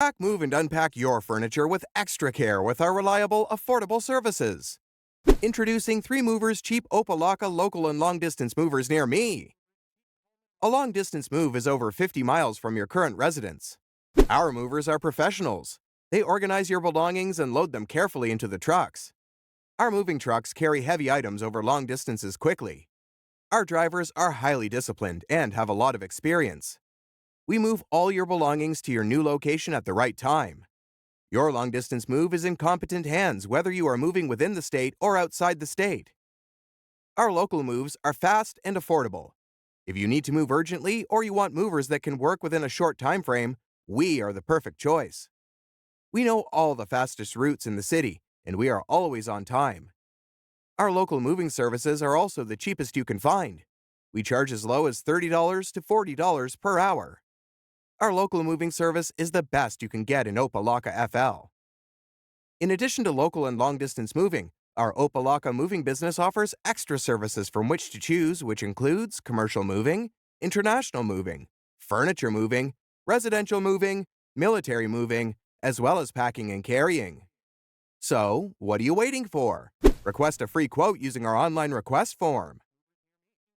Pack, move, and unpack your furniture with extra care with our reliable, affordable services. Introducing 3 Movers Cheap Opa-Locka local and long-distance movers near me. A long-distance move is over 50 miles from your current residence. Our movers are professionals. They organize your belongings and load them carefully into the trucks. Our moving trucks carry heavy items over long distances quickly. Our drivers are highly disciplined and have a lot of experience. We move all your belongings to your new location at the right time. Your long-distance move is in competent hands whether you are moving within the state or outside the state. Our local moves are fast and affordable. If you need to move urgently or you want movers that can work within a short time frame, we are the perfect choice. We know all the fastest routes in the city, and we are always on time. Our local moving services are also the cheapest you can find. We charge as low as $30 to $40 per hour. Our local moving service is the best you can get in Opa-Locka FL. In addition to local and long-distance moving, our Opa-Locka moving business offers extra services from which to choose, which includes commercial moving, international moving, furniture moving, residential moving, military moving, as well as packing and carrying. So, what are you waiting for? Request a free quote using our online request form.